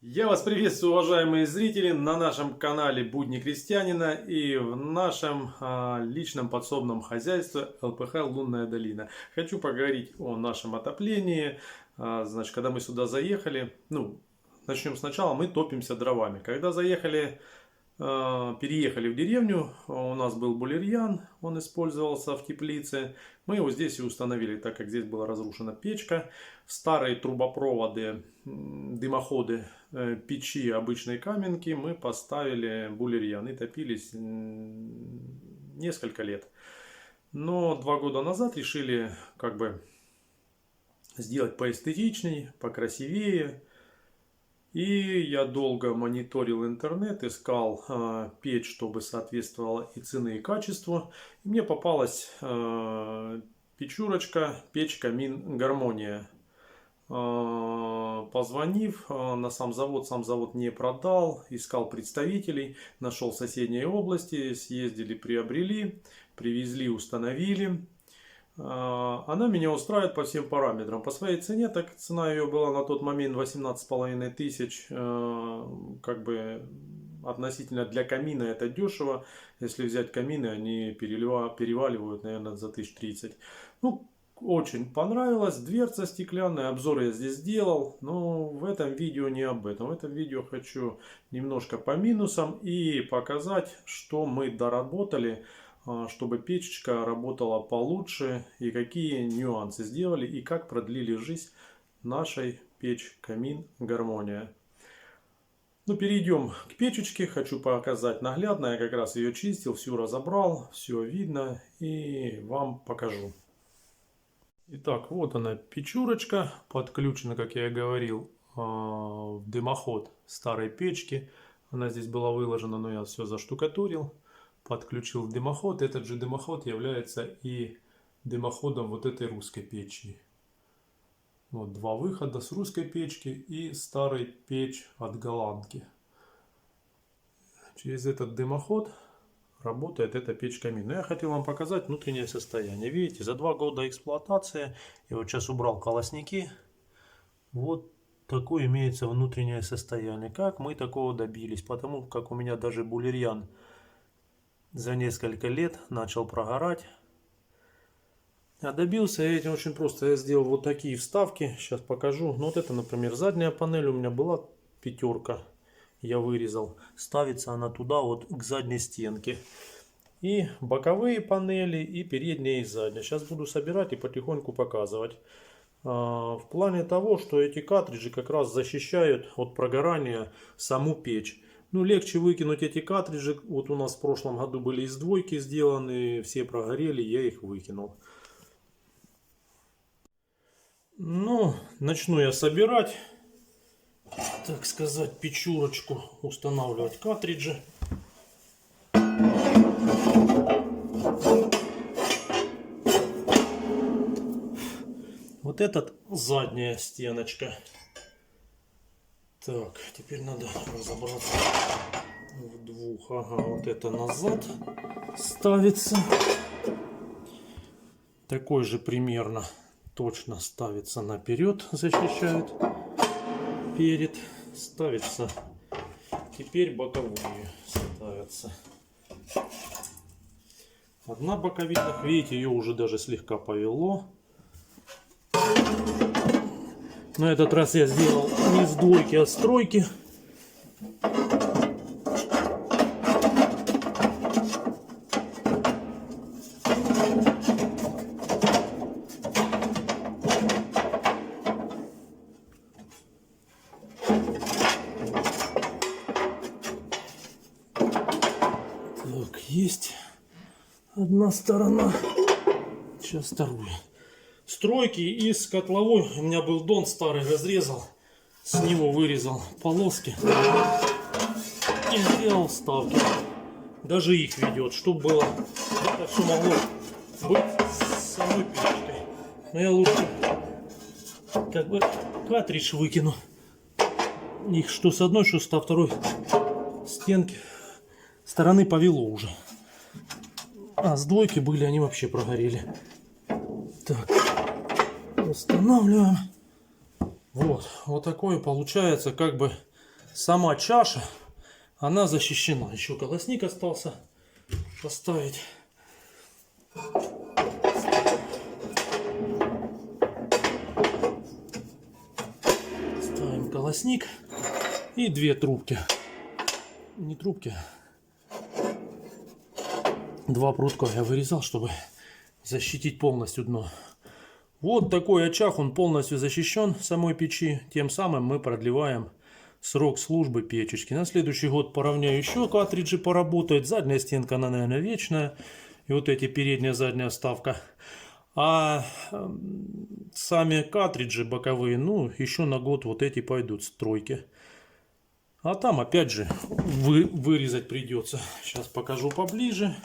Я вас приветствую, уважаемые зрители, на нашем канале Будни Крестьянина и в нашем личном подсобном хозяйстве ЛПХ Лунная долина. Хочу поговорить о нашем отоплении. Значит, когда мы сюда заехали, начнем сначала, мы топимся дровами. Когда переехали в деревню, у нас был булерьян, он использовался в теплице. Мы его здесь и установили, так как здесь была разрушена печка. Старые трубопроводы, дымоходы, печи, обычные каменки мы поставили булерьян и топились несколько лет. Но 2 года назад решили сделать поэстетичней, покрасивее. И я долго мониторил интернет, искал печь, чтобы соответствовала и цены, и качеству. И мне попалась печурочка, печь Камин Гармония. Позвонив на сам завод не продал, искал представителей, нашел в соседней области, съездили, приобрели, привезли, установили. Она меня устраивает по всем параметрам. По своей цене, так цена ее была на тот момент 18,5 тысяч. Относительно для камина это дешево. Если взять камины, они переваливают, наверное, за 1030. Очень понравилось. Дверца стеклянная. Обзор я здесь сделал. Но в этом видео не об этом. В этом видео хочу немножко по минусам и показать, что мы доработали, чтобы печечка работала получше, и какие нюансы сделали, и как продлили жизнь нашей печь Камин Гармония. Перейдем к печечке. Хочу показать наглядно. Я как раз ее чистил, всю разобрал, все видно, и вам покажу. Итак, вот она, печурочка, подключена, как я и говорил, в дымоход старой печки. Она здесь была выложена, но я все заштукатурил. Подключил в дымоход. Этот же дымоход является и дымоходом вот этой русской печи. Вот 2 выхода с русской печки и старой печь от голландки. Через этот дымоход работает эта печь Камин. Но я хотел вам показать внутреннее состояние. Видите, за 2 года эксплуатации, я вот сейчас убрал колосники, вот такое имеется внутреннее состояние. Как мы такого добились? Потому как у меня даже булерьян за несколько лет начал прогорать. А добился я этим очень просто. Я сделал вот такие вставки. Сейчас покажу. Вот это, например, задняя панель у меня была 5. Я вырезал. Ставится она туда вот к задней стенке. И боковые панели, и передняя, и задняя. Сейчас буду собирать и потихоньку показывать. В плане того, что эти картриджи как раз защищают от прогорания саму печь. Легче выкинуть эти картриджи. Вот у нас в прошлом году были из двойки сделаны, все прогорели, я их выкинул. Начну я собирать, так сказать, печурочку, устанавливать картриджи. Вот этот задняя стеночка. Так, теперь надо разобраться в 2. Ага, вот это назад ставится. Такой же примерно точно ставится наперед, защищает перед. Ставится. Теперь боковые ставятся. Одна боковина, видите, ее уже даже слегка повело. На этот раз я сделал не с двойки, а с тройки. Так, есть одна сторона. Сейчас вторую. Стройки из котловой. У меня был дон старый, разрезал. С него вырезал полоски. И сделал вставки. Даже их ведет, чтобы было. Это все могло быть с самой печкой. Но я лучше картридж выкину. Их что с одной, что со второй стенки стороны повело уже. А с двойки были, они вообще прогорели. Так, устанавливаем. Вот такое получается как бы сама чаша, она защищена. Еще колосник остался поставить. Ставим колосник и две трубки. Не трубки. Два прутка я вырезал, чтобы защитить полностью дно. Вот такой очаг, он полностью защищен самой печи. Тем самым мы продлеваем срок службы печечки. На следующий год поравняю еще картриджи, поработает. Задняя стенка, она, наверное, вечная. И вот эти передняя, задняя вставка. А сами картриджи боковые, ну, еще на год вот эти пойдут стройки. А там опять же вырезать придется. Сейчас покажу поближе.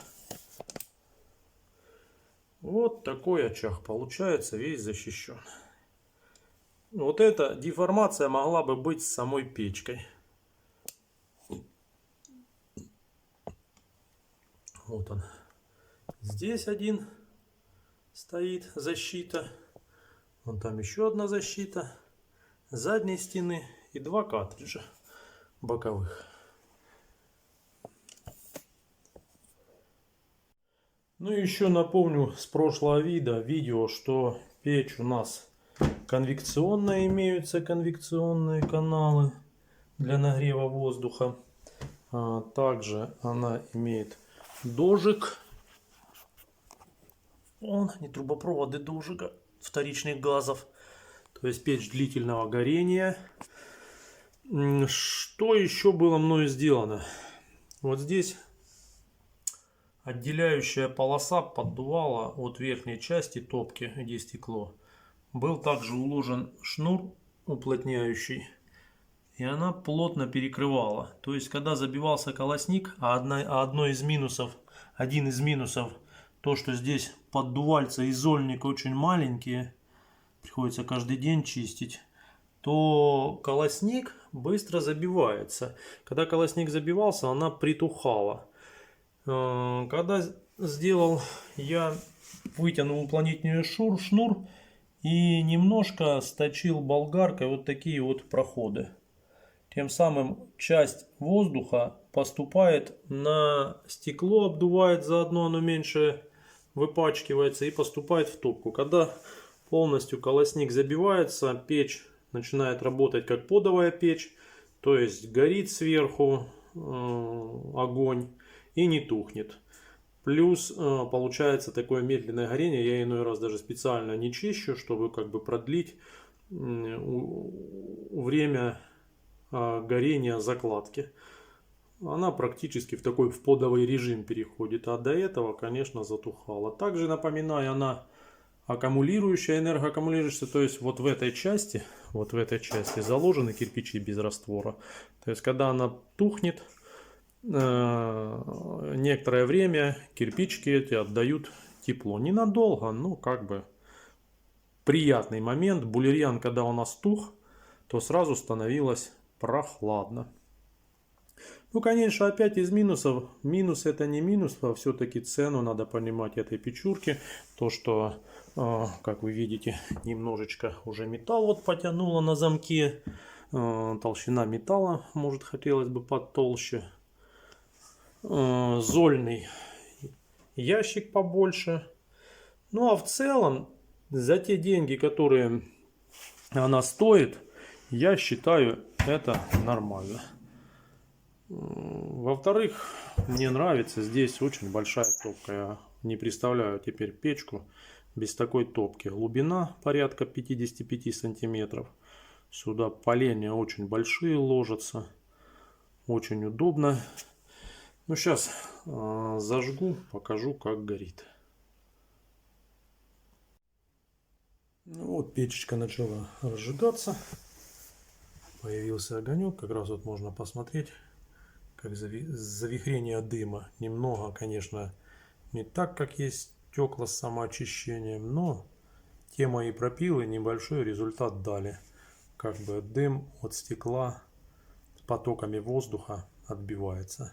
Вот такой очаг получается, весь защищен. Вот эта деформация могла бы быть с самой печкой. Вот он. Здесь один стоит защита. Вон там еще одна защита задней стены и два картриджа боковых. Ну и еще напомню с прошлого видео, что печь у нас конвекционная, имеются конвекционные каналы для нагрева воздуха. Также она имеет дожик. Он не трубопроводы дожига, вторичных газов. То есть печь длительного горения. Что еще было мною сделано? Вот здесь отделяющая полоса поддувала от верхней части топки, где стекло. Был также уложен шнур уплотняющий, и она плотно перекрывала. То есть, когда забивался колосник, один из минусов, то, что здесь поддувальца и зольник очень маленькие, приходится каждый день чистить, то колосник быстро забивается. Когда колосник забивался, она притухала. Когда сделал, я вытянул уплотнительный шнур и немножко сточил болгаркой вот такие вот проходы. Тем самым часть воздуха поступает на стекло, обдувает, заодно оно меньше выпачкивается и поступает в топку. Когда полностью колосник забивается, печь начинает работать как подовая печь, то есть горит сверху огонь и не тухнет. Плюс получается такое медленное горение. Я иной раз даже специально не чищу, чтобы как бы продлить время горения закладки. Она практически в такой подовый режим переходит. А до этого, конечно, затухала. Также напоминаю, она аккумулирующая, энергоаккумулирующая. То есть вот в этой части заложены кирпичи без раствора. То есть когда она тухнет, некоторое время кирпичики эти отдают тепло. Ненадолго, но как бы приятный момент. Булерьян, когда у нас тух, то сразу становилось прохладно. Ну, конечно, опять из минусов. Минус это не минус, а все-таки цену надо понимать этой печурки. То, что, как вы видите, немножечко уже металл вот потянуло на замке. Толщина металла, может, хотелось бы потолще. Зольный ящик побольше. Ну а в целом за те деньги, которые она стоит, я считаю это нормально. Во-вторых, мне нравится, здесь очень большая топка. Я не представляю теперь печку без такой топки. Глубина порядка 55 сантиметров. Сюда поленья очень большие ложатся. Очень удобно. Ну, сейчас зажгу, покажу, как горит. Ну, вот печечка начала разжигаться. Появился огонек. Как раз вот можно посмотреть, как завихрение дыма. Немного, конечно, не так, как есть стекла с самоочищением, но те мои пропилы небольшой результат дали. Как бы дым от стекла с потоками воздуха отбивается.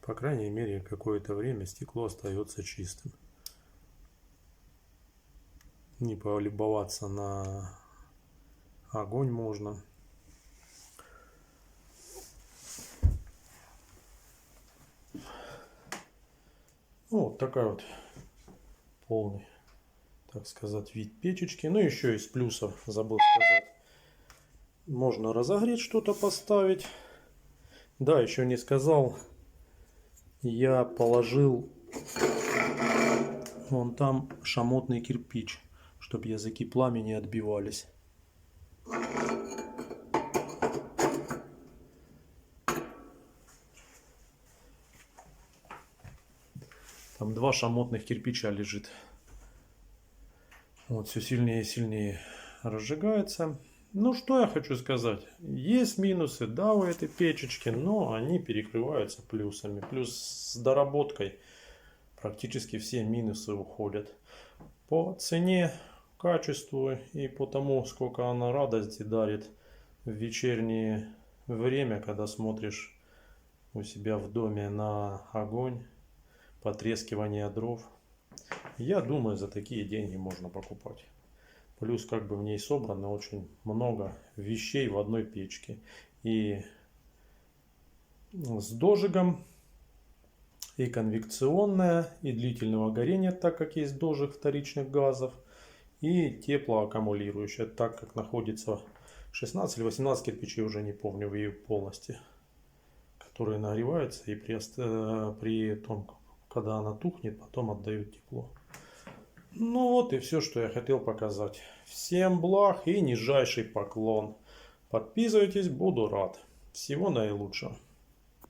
По крайней мере, какое-то время стекло остается чистым. Не полюбоваться на огонь можно. такая вот полный, так сказать, вид печечки. Ну, еще из плюсов забыл сказать. Можно разогреть что-то, поставить. Да, еще не сказал. Я положил вон там шамотный кирпич, чтобы языки пламени отбивались. Там 2 шамотных кирпича лежит. Вот все сильнее и сильнее разжигается. Ну, что я хочу сказать. Есть минусы, да, у этой печечки, но они перекрываются плюсами. Плюс с доработкой практически все минусы уходят. По цене, качеству и по тому, сколько она радости дарит в вечернее время, когда смотришь у себя в доме на огонь, потрескивание дров. Я думаю, за такие деньги можно покупать. Плюс как бы в ней собрано очень много вещей в одной печке. И с дожигом, и конвекционная, и длительного горения, так как есть дожиг вторичных газов, и теплоаккумулирующая, так как находится 16 или 18 кирпичей, уже не помню, в ее полности, которые нагреваются и при том, когда она тухнет, потом отдают тепло. Ну вот и все, что я хотел показать. Всем благ и нижайший поклон. Подписывайтесь, буду рад. Всего наилучшего.